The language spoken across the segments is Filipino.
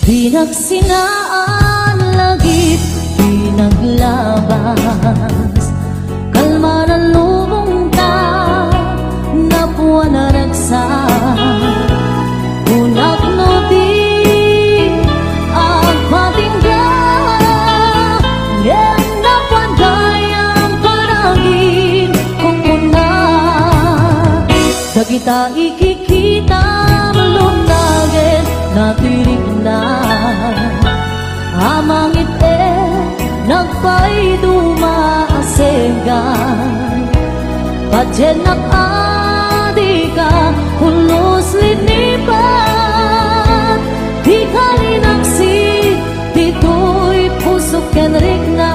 Pinagsinaan lagip, pinaglabas, kalma na lubong ta, napwa na ragsa, unak no di, ang patinggan, yan na pandayang paragin, kung una, dagita ikikita, malunagin, natirig na amangit nagpay dumaasegan pajenak adika hulos linipat di kalinaksi dito'y pusok kenrik na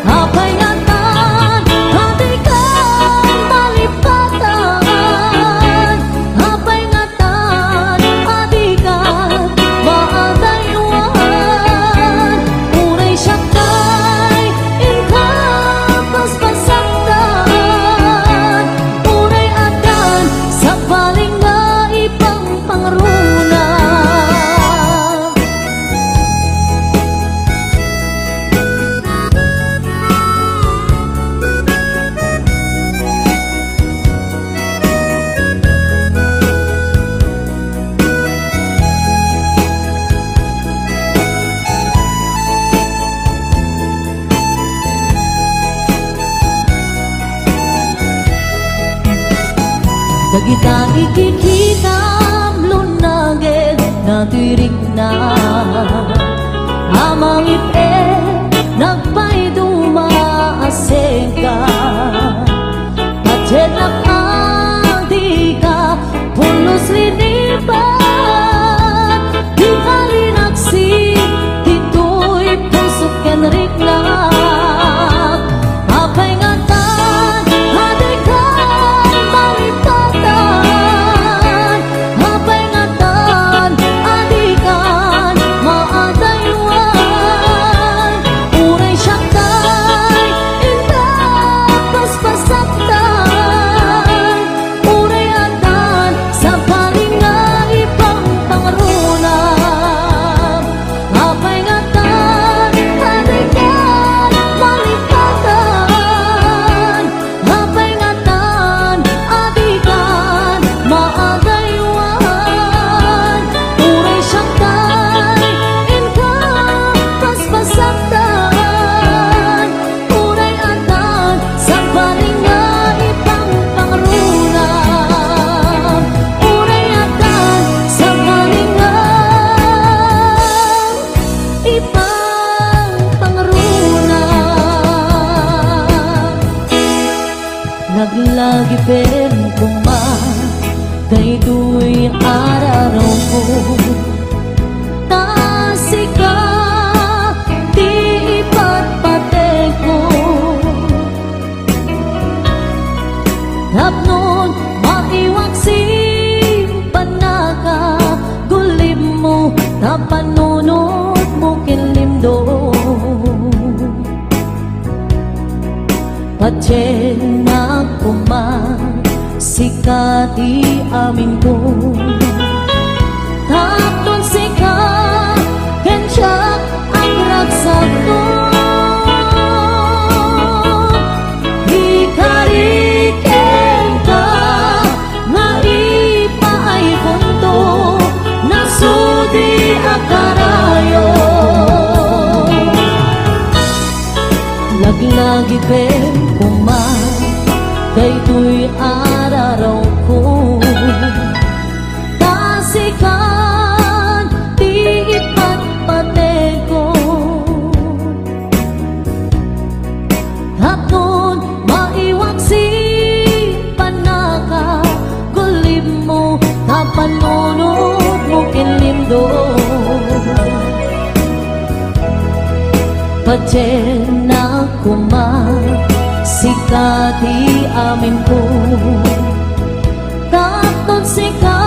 apay ngatan hatikan malipatan apay ngatan adikan maadayuan unay syaktay inka paspasaktan unay adan sa paling na ipang pangruna. Dagita ikikita lunagin natirig na amang ipe nagpay dumaaseka pajenak adika pulos linipan di kalinaksi dito'y pusok kenrik na apay ngatan hadikan malipatan apay ngatan adikan maadayuan unay syaktay indak paspasaktan unay adan sa paling nga ipang pangrunam apay ngatan adikan malipatan apay ngatan adikan maadayuan unay syaktay inka paspasaktan unay adan sa paling nga ipang pangrunam unay adan sa paling nga ipang pangrunam. Naglagi pen kuma daytoy araraw ko tasika di ipatpate ko tapnon maiwaksi panaka gulim mo tapanunod mo kinlimdo pajenak kumang sikati amin ko tapnon sika kensiyak ang raksak ko ikariken ka nga ipaay punto nasudi akarayo laglagi pen kumang daytoy araraw ko tasikan di ipatpate ko tapnon maiwaksi panaka gulim mo tapanunod mo kinlindo pajenak kumang sikati amin ko tapnon sika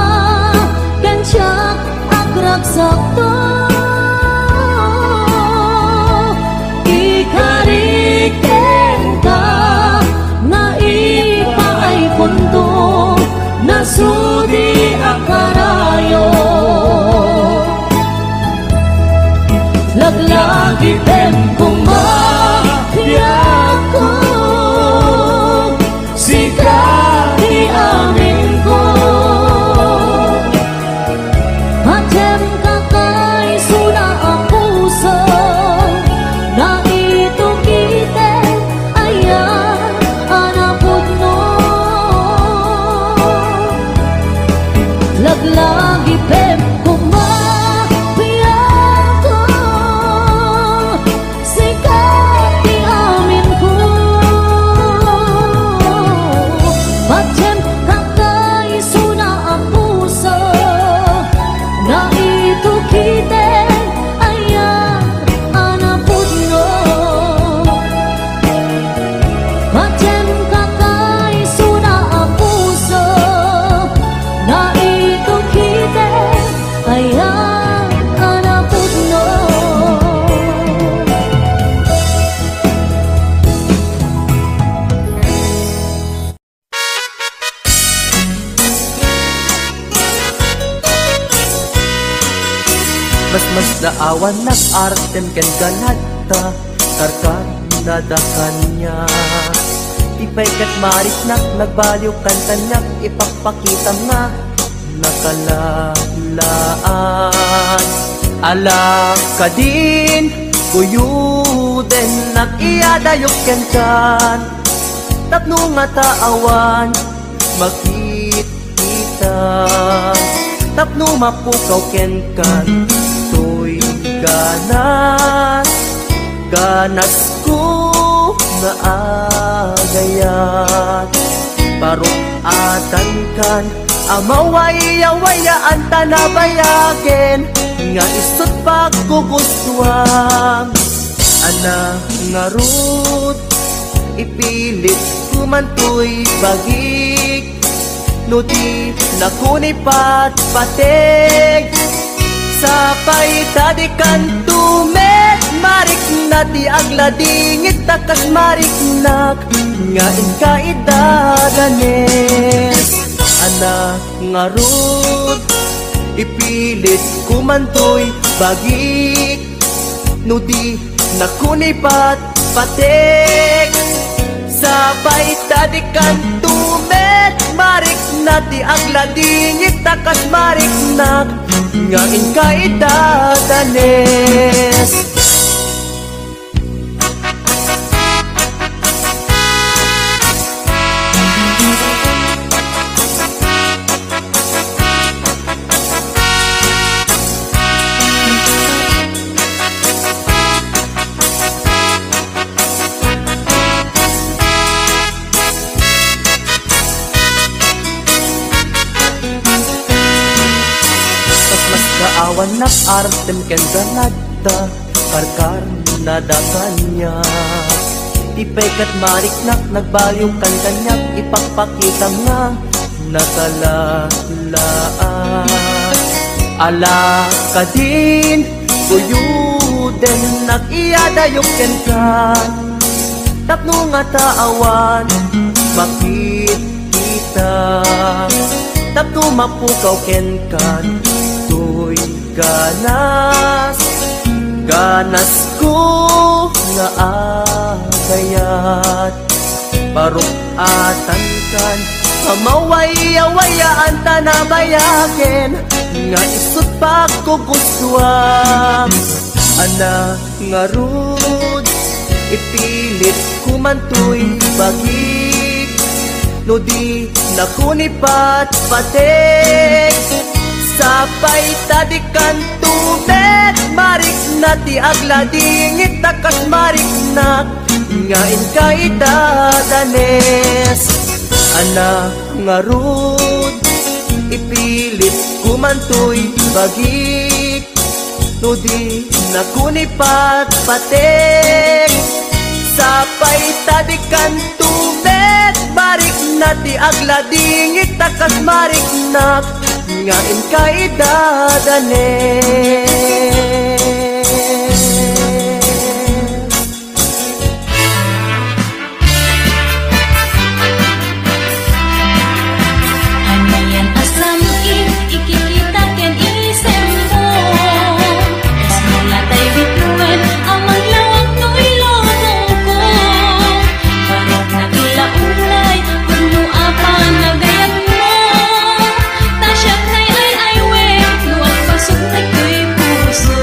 kensiyak agraksak to ikariken ka nga ipaay punto nasudi akarayo Mas daawan nag-artem ken ganata karkar nadakan niya. Tipay kat marik nagbaliw kantanyak ipapakita nga nakalalaan. Alak ka din kuyuden nag-iadayok ken kan tapno nga taawan makita tapno mapukaw ken kan toy ganas ganas ko nga agayat parukatan kan amawaya-wayaan tanabayagen nga isot pagkugustuhan anak nga rut ipilit kumantoy bagik nuti nakunipat patig sapay tadikan tumet marik nati agladingit takas marik nak nga inkaidadanes anak nga rut ipilit kumantoy bagik nudi nakunipat patik sabay tadikan tumet marik nati agladingit takas marik nak nga inkaidadanes. Kaawan nag-artem ken ganata karkar nadakan niya. Tipay kat marik nagbaliw kan kanyak ipapakita nga nakalalaan. Ala ka din kuyuden nag-iadayok ken kan tapno nga taawan makita tapno mapukaw ken kan toy ganas ganas ko nga agayat parukatan kan amawaya-wayaan tanabayaken nga isot pagkugustuhan anak nga rud ipilit kumantoy bagik nudi nakunipat patik sapay tadikan tumet marik nati agladingit takas marik nak nga inkaidadanes anak nga rud ipilit kumantoy bagik nudi nakunipat patik sapay tadikan tumet marik nati agladingit takas marik nak nga inkaidadanes. Anayan asam ikikita ken isem mo kas mula tay bituan amang lawak no'y lotong ko parang nakilaulay kuno apan nagayat mo tasyak nay ay we luwag pasok na ko'y puso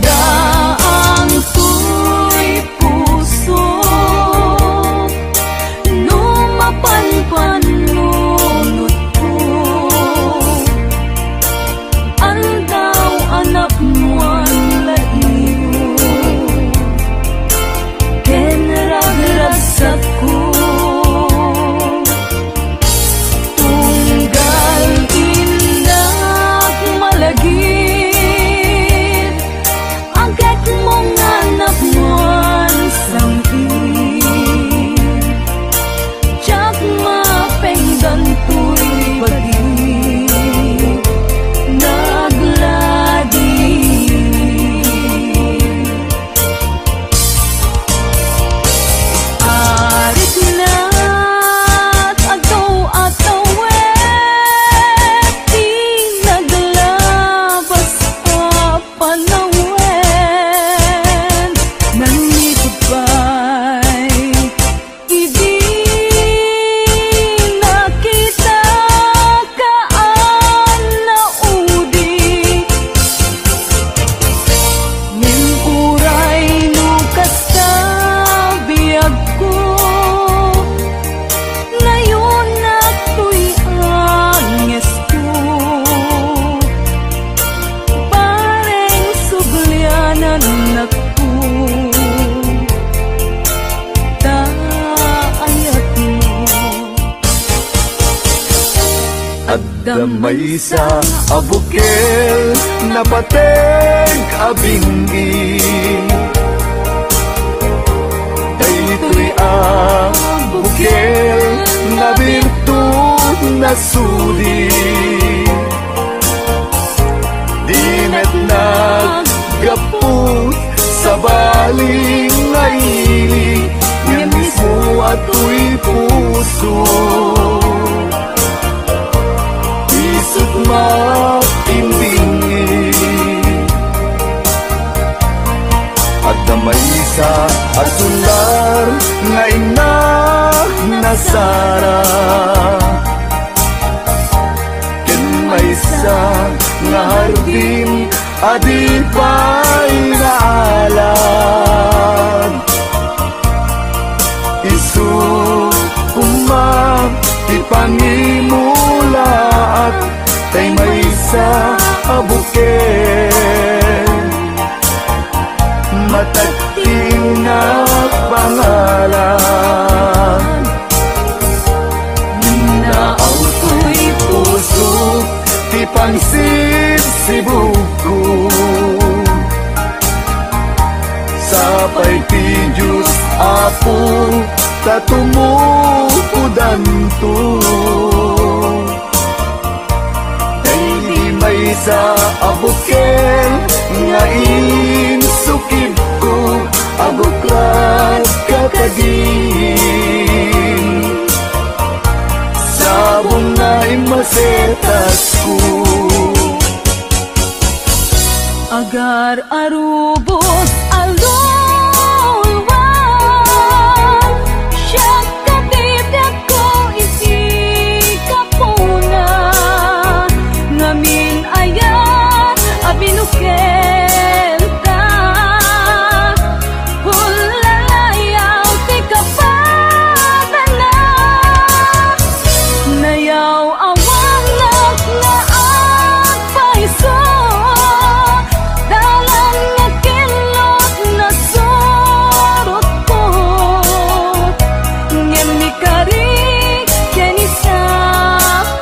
Daang to'y puso, lumapanpanunod ko. Andaw anak mo ang laiyo, kenragragsak ko. Tunggal indak malagit, agad mong anak mo ang sangkit. Tiyak mapenggan to'y bagit, nagladi. Arit na't agaw-atawet, di naglabas pa panawen. Nangitid ba'y idi nakita kaan na udi. Ngem uray nukas sa biyag ko, ngayon na to'y anges ko. Pareng suglyanan na ko, taayat mo. At damay sa abukel na pateng abingi, daytoy abukel na birtud na sudi. Dimet naggaput sa baling ngaili, yan mismo ato'y puso. Isut matimbingi, at damay sa asular nga inak nasara. Ken may sa nga hardin adi pa'y naalag. Isu kumang ipangimulaat, tay may sa abuken matagting na pangalan. Naaw to'y puso, ti pangsibsibog ko. Sapay ti Diyos Apo, tatumupudan to. Di may sa abuken nga insukib ko, abuklat kakagin. Sabong na imasetas ko, Agar arubos alulwan, siyak katibyak ko isi kapuna. Ngamin ayat abinuken ta, hulalayaw ti kapadana. Nayaw awang nga agpaiso, dalan nga kilot na surot ko. Ngem ni kari ken isa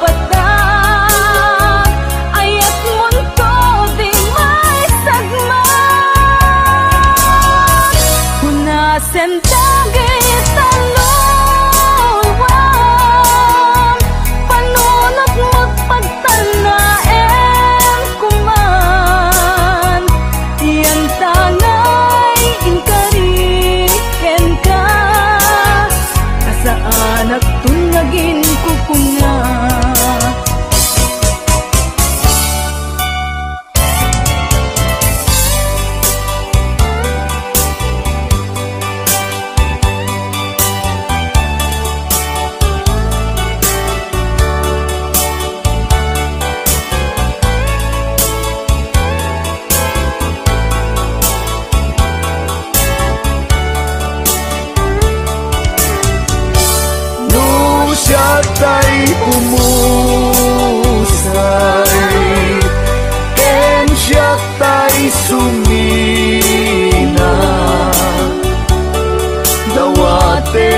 patag, ayat mon to di may sagma. Hunasen dagit talulwan, panunot magpagtanaem kuman. Yan tangay inkariken ka, kasaan at tunagin kukunga. pumusay ken siya tay sumina dawate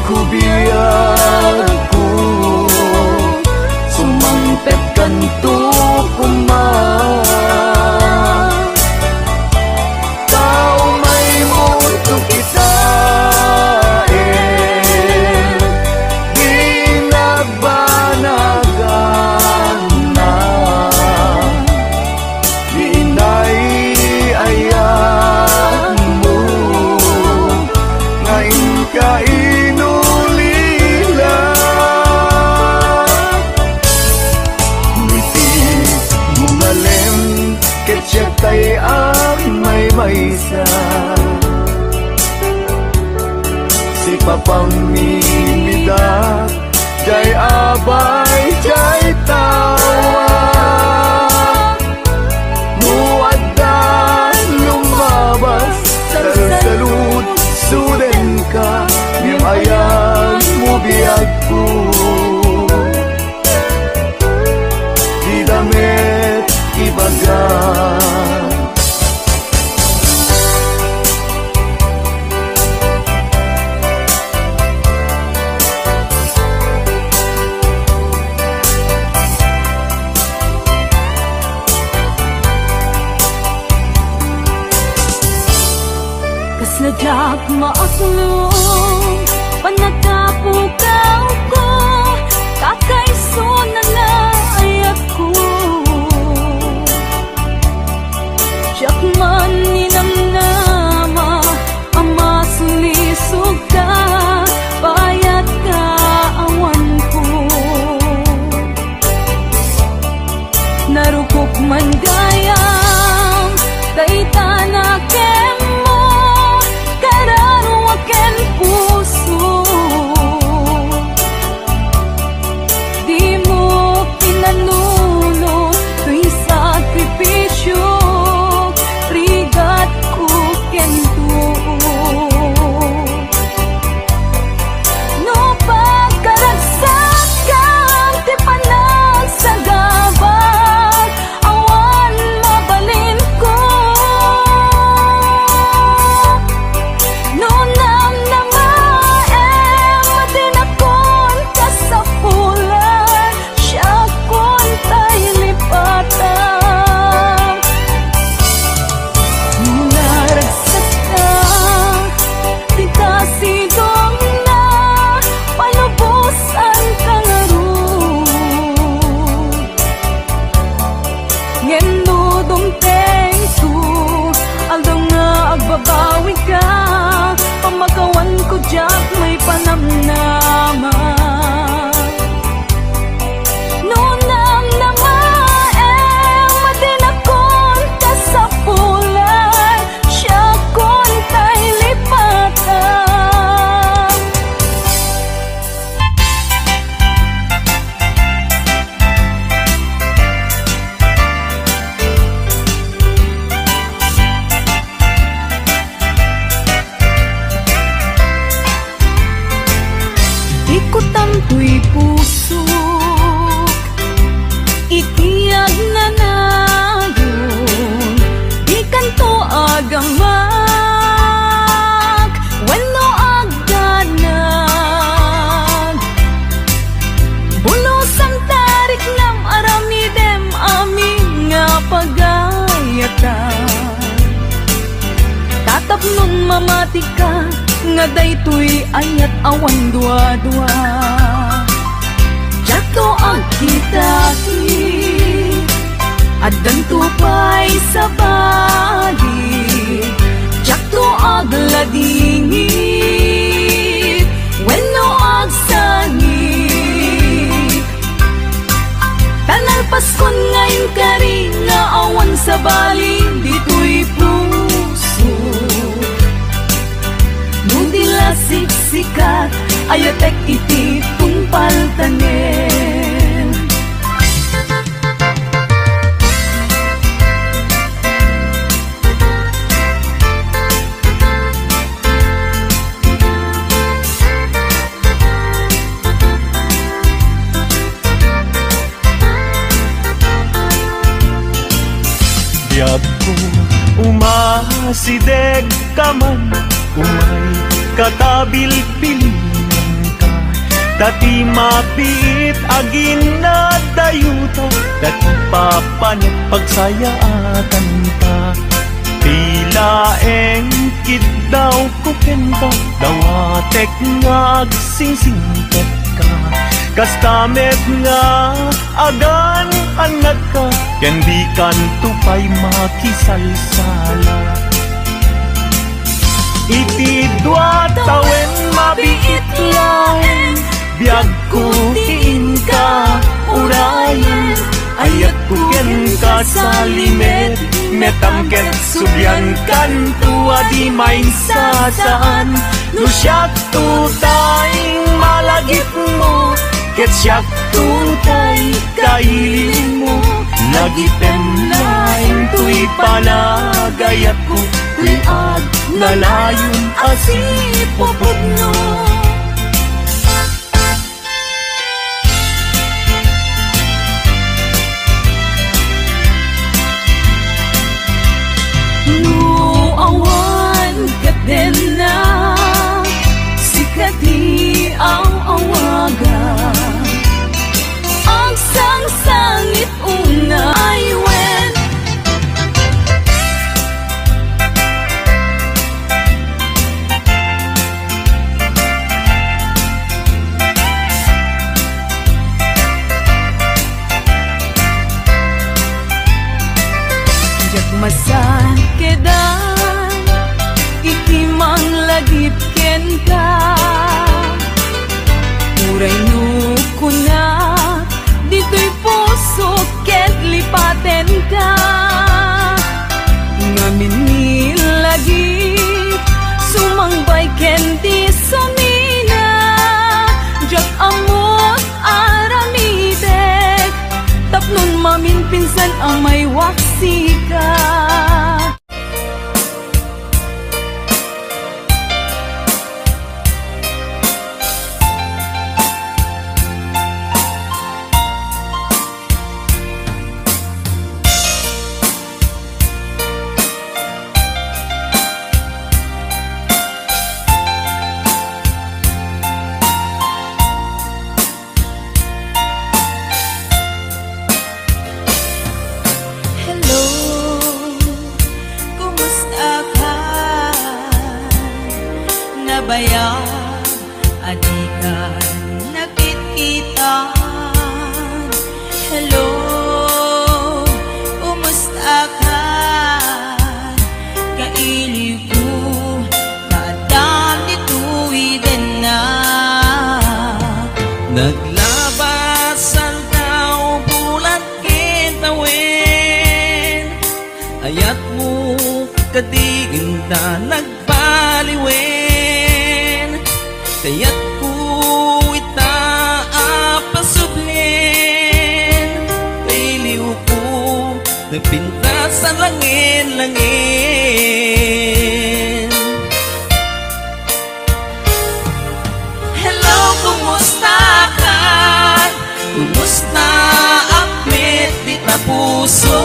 kubiyag ko sumangpet kanto kumang tao may mundo kita tay ang may maysa si papang mimida jay abay jay tawa muaddan lumabas salud suden ka nimayan mo biyag ko di damit ibagan Kasladyak maaklong panagkapukaw ko kakaiso na naayat ko Jakman ninamnama ama sulisog ka bayat ka awan ko narukok man gayam daytana kemo kararo aken puso di mo pinanuno tuy sakripisyo rigat ko kento no pagkaragsak kang ti panag sa gabag awan mabalin ko no namnamaem matinakon ka sa pulan siya kon tay lipatan naragsak ka di kasidong na palubusan ka laro ngendo dumteng su aldong nga agbabawi ka pamagawan ko jak may panamnama no namnamaem matinakon ka sa pulan siya kon tay lipatan ikot ang tuy puso itiyag na nayon di kanto agamak wenno agdanag bulosan tarik nam aramidem amin nga pagayatan tatapnon mamati ka nga daytoy ayat awan dua-dua jato ang kitaki at dantupay sa bali jato agladingit wenno agsangit tanal paskon ngayon kari nga awan sa bali dito'y puso nundila siksikat ayatek iti tungpaltanen sideg ka man, umay katabil-bilinan ka. Dati mapiit agin na dayuta, dati papanit pagsayaatan ka. Tila engkid daw kuken ka, dawatek nga agsingsingkat ka. Kastamet nga agan anak ka, ken di kan tupay makisalsala. Iti dua tawen mabiit lain, biag ko tiin ka urayan. Ayat ko ken ka sa limet, metamket subyan kan tua di main sasaan. No siyak tutay malagip mo, ket siyak tutay kailin mo. Nagitem lain tuy panagayat ko, tuy ag nalayon asipopod no. Awan kaden na sikati ang awaga, ang sang-sangit unay wen. Jagmasan kedan ikimang lagip ken ka, uray no kuna dito'y puso ket lipaten ka. Ngamin ni lagip sumangbay ken di sumina, jak amot aramitek tapnon mamin pinsan ang may waksi ka. Baya adikan nakitkitan. Hello, kumusta ka? Kailiw ko kaadam dito'y din na. Naglabasan daw bulat kitawin, ayat mo kadigin na nagbaliwin. Kaya't ko ita apasublin, kailiw ko nagpinta sa langin-langin. Hello, kumusta ka? Kumusta akmet di ta puso?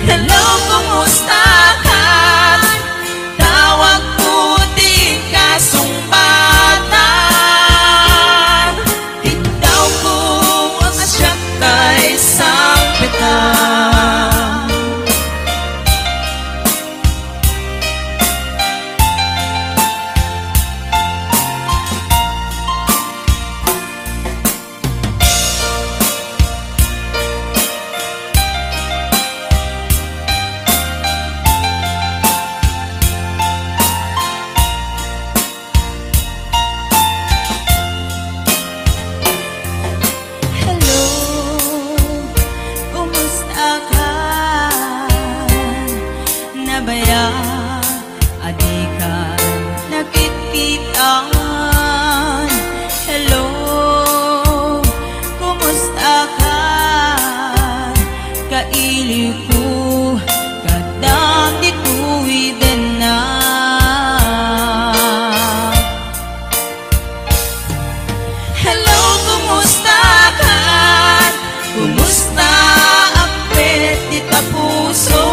Hello, kumusta ka? Tawag ko di kasumpatan, Ikaw ko asyak kay sampitan. Nabaya adikan nakitkitan. Hello, kumusta ka? Kailiw ko kadam dito'y din na. Hello, kumusta ka? Kumusta ang pet di ta puso?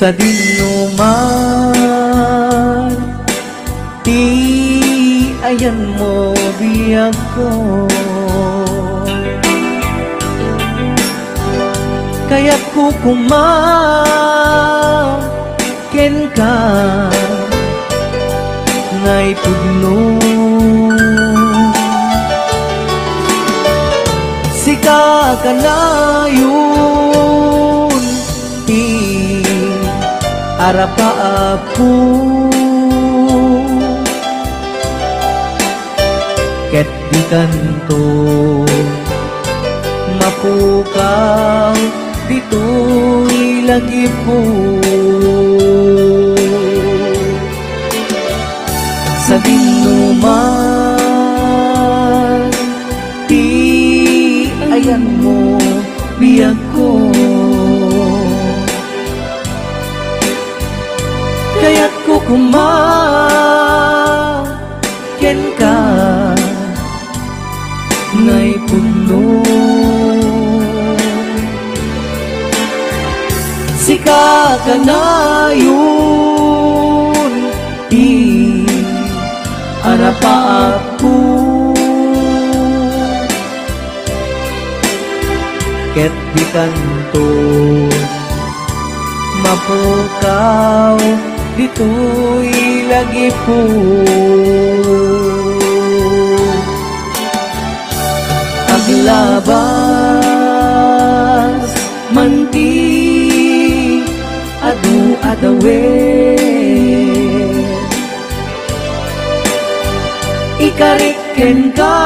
sa dinuman, di ayan mo biyag ko. Kaya't kukumaken ka ngay pudno. Sika ka na yun, di arapa ako. Ket di kanto mapukaw, dito'y lagi po. Sa dinuman, di ayan mo biyag ko. Kaya't kukumaken ka ngay puno. Sika ka na yun, di arapa ako. Ket di kanto mapukaw, dito'y lagi po. Aglabas manti adu adawe, ikariken ka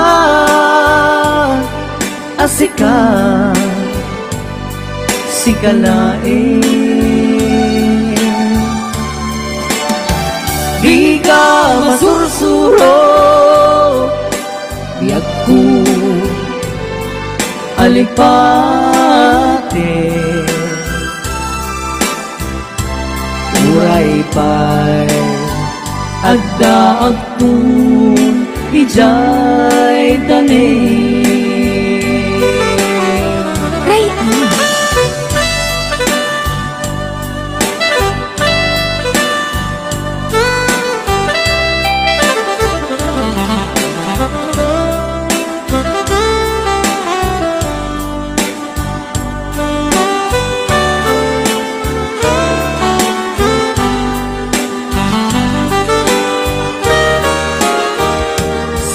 asika sikalae. Di ka masursuro biyag ko alipate. Uray pa'y agda agtun ijay tanin.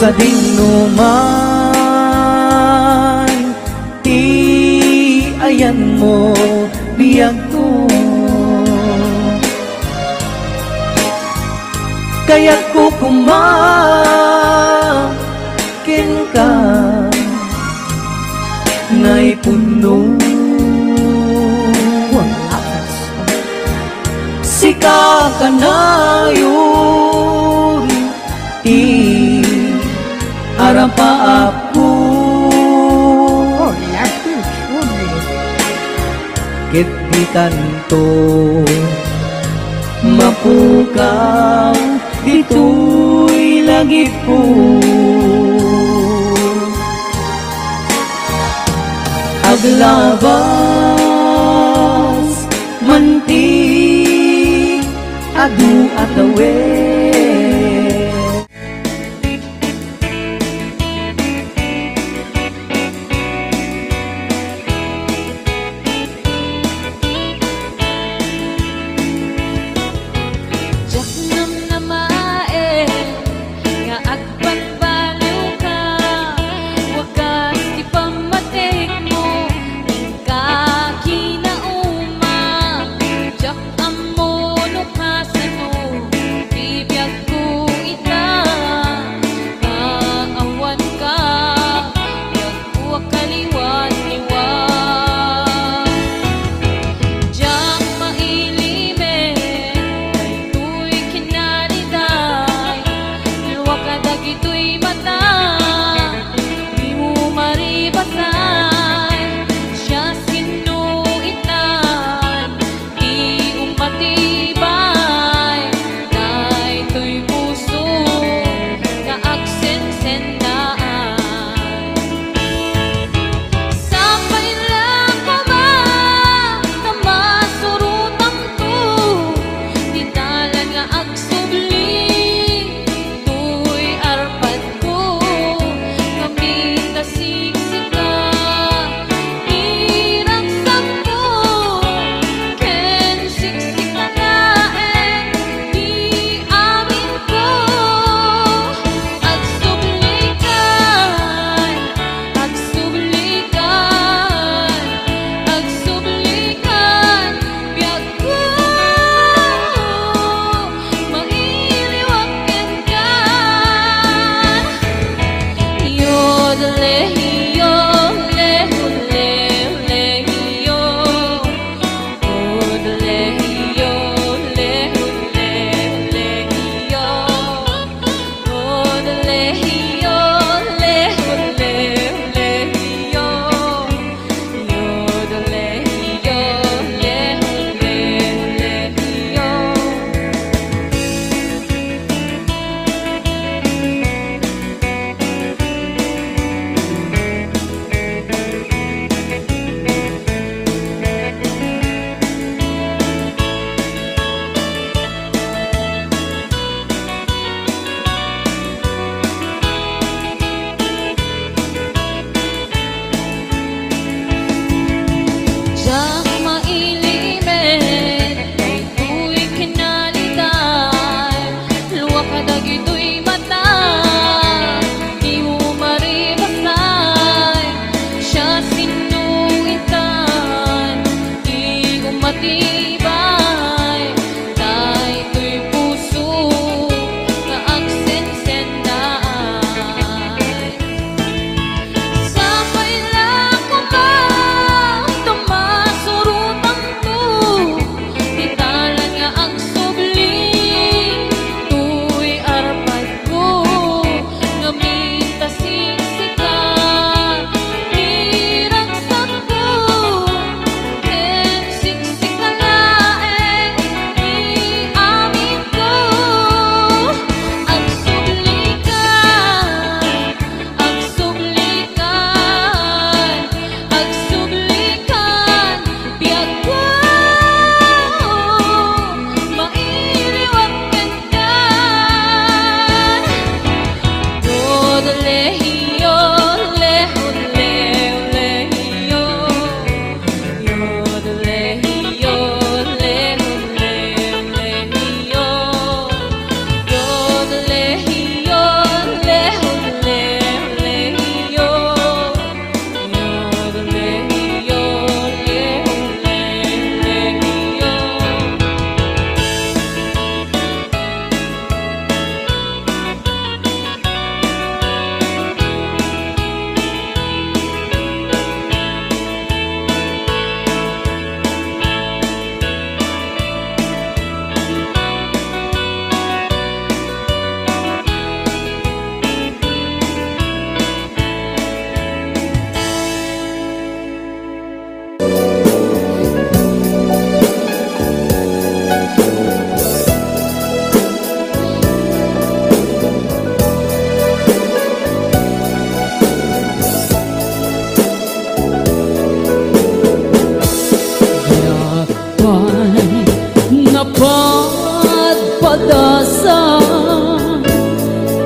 Sa dinuman, di ayan mo biyag ko. Kaya't kukumaken ka ngay puno. Sika ka na yun, arapa ako. Ket di kanto mapukaw, dito'y lagi po. Aglabas manti adu atawe. Di napadpadasan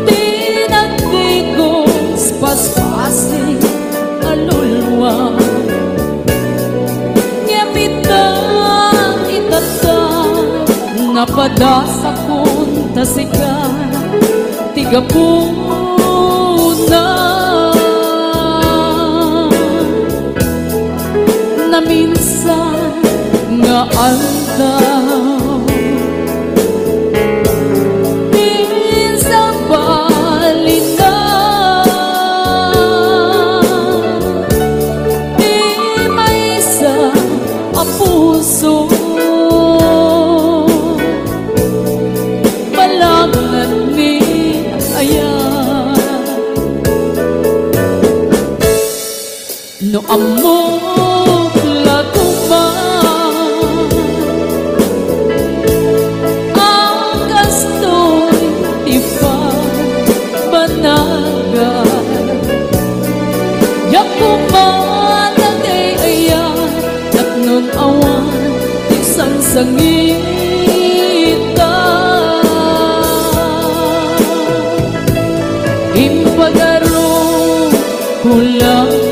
tinagdigos paspasing alulwa ngamitang itata napadasakon tasikan tigapuna na minsan nga aldaw din sa balina di may sa puso malangan ni ayan no amok laguma ang gastoy ipa banaga yakuman nagay ayan at nun awan isang sangita impagaro kulang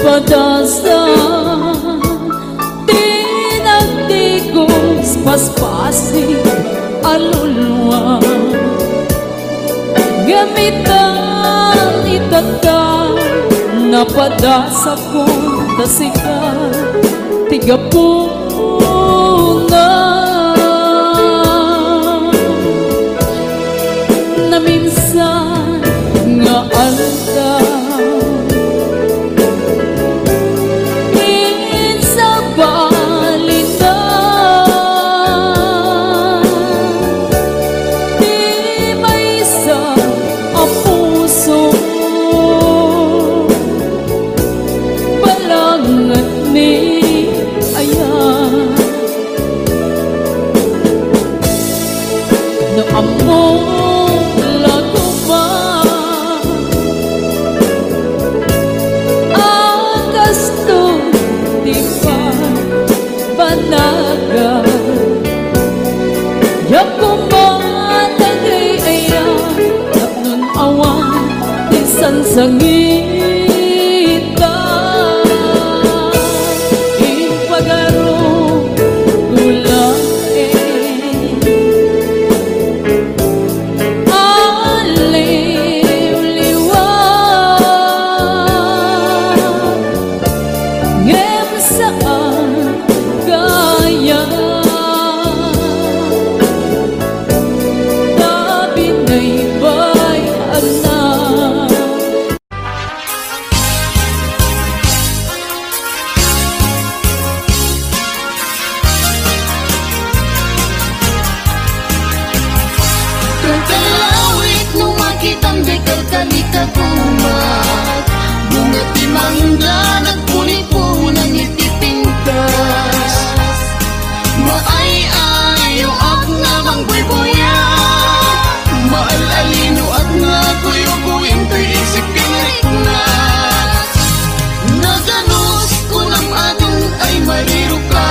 napadpadasan tinagdigos paspasing alulwa gamitan itata napadasakon tasikan tigapuna na minsan nga aldaw din sa balina di may sa puso balangan ni ayan no amok laguma ang gasto di pa banaga yakuman nagay ayan at nun awan isang sangita impagaro kulang Kalawit nung makitang dekal kalikagumat bunga timangga nagpuni-punan itipintas maay-ayo ak nga bang buy-buyat maalalino at nga kuyo-kuyong to'y isip pinriknat naganos ko ng atong ay mariro ka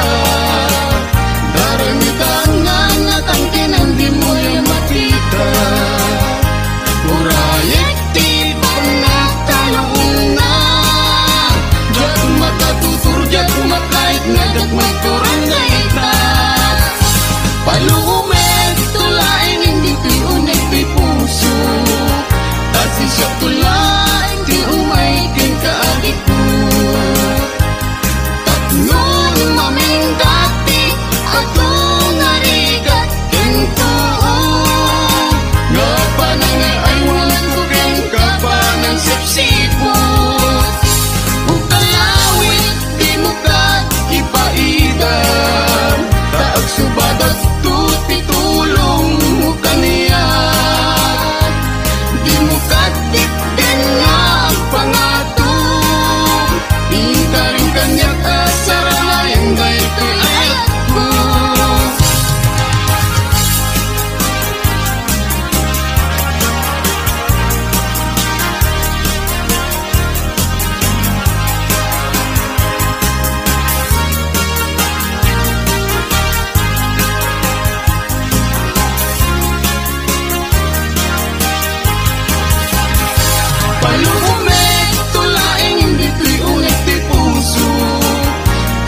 daramitan nga natangkinan di mo yung matita urayek ti pangatalong na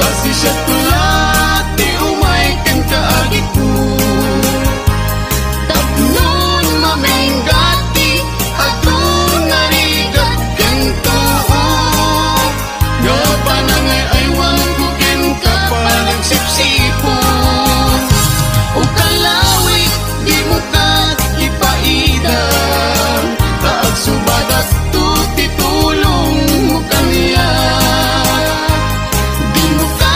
Kasi siya tulad di umay kan kaagit ko. Tapnon maminggati atong narigat kan tuo. Nga panangay ay wang kukin ka panagsipsipo. O kalawit di mo ka ipaidang. Taag subadat to titulong mo kaniya. Di mo ka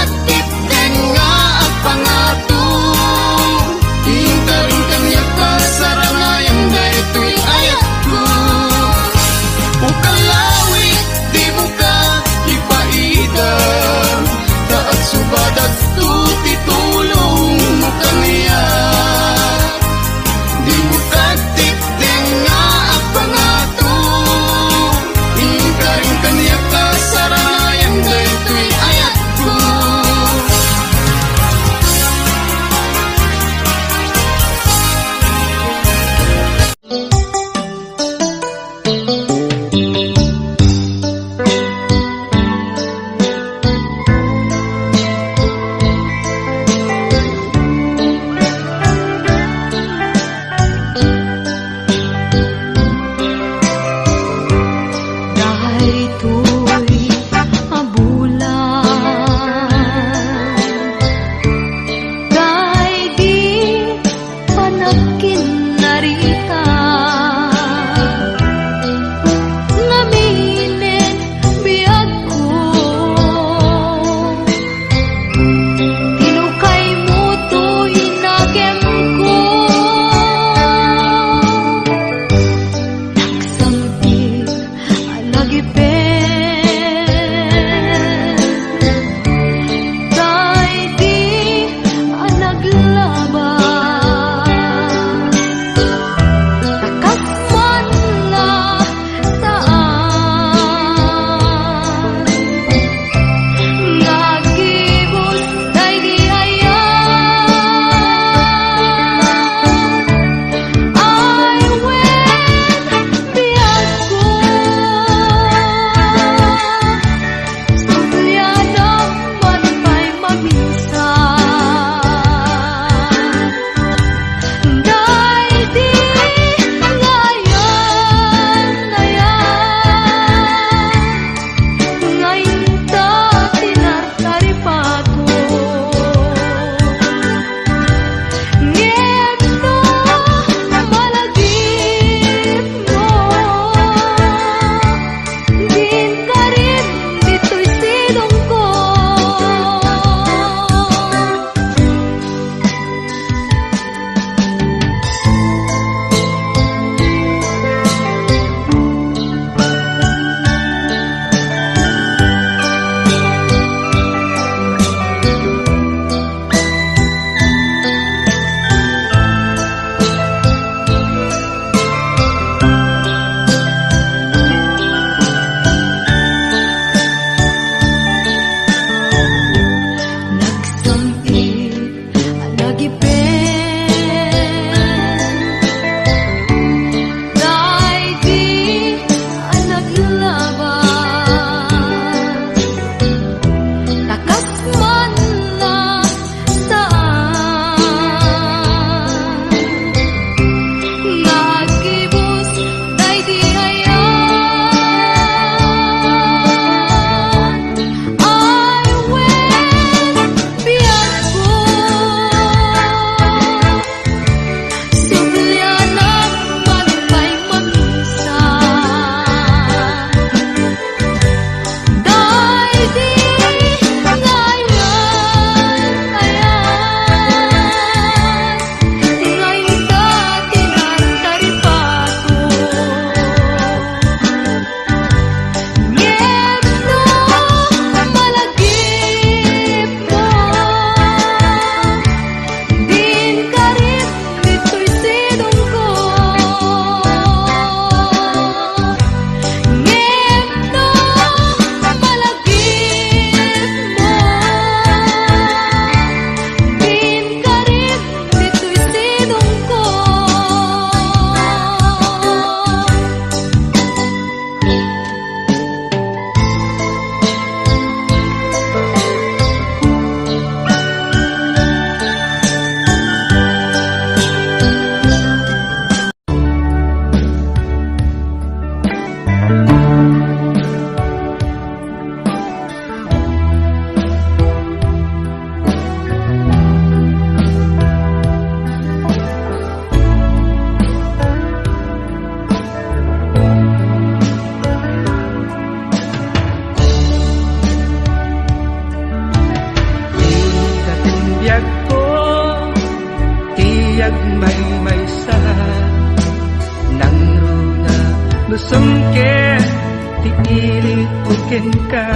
ken ka.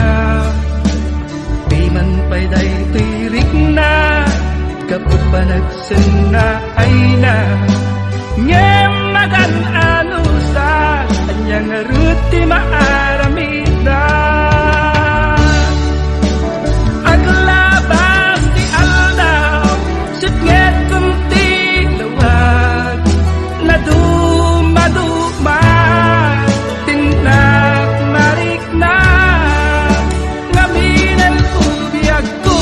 Di man pa'y day tirik na, kapag pa nagsana ay na. Ngem magan anusa, anyang ruti maaramida. Aglabas di aldaw, sitnget kunti lawag, na dumaduma, tindak marik na, ngaminan ubiyag ko,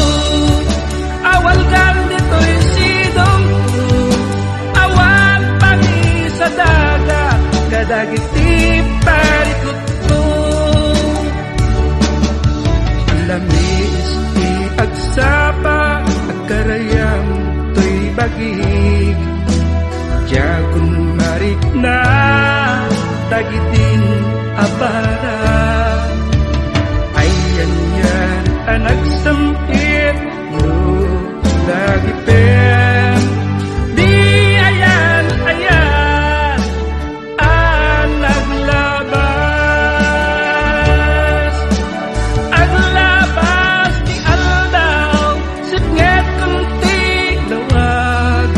awal kan dito'y sidong ko, awan pangi sa dagat, kadagiti parikot ko. Lamis di agsapa, agkarayam to'y bagig, Diyagon marik na, tagitin abara. Ayan yan, anak sempit, no, lagi pen. Di ayan, ayan, anak labas. Aglabas di aldaw, sitnget kunti lawag,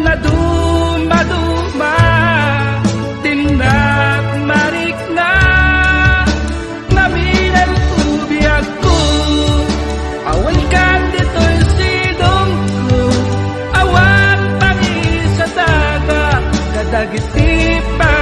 na dumaduma, tindak marik na, naminan ubiyag ko, awan kan dito'y sidong ko, awan pangi sa dagat, kadagiti pa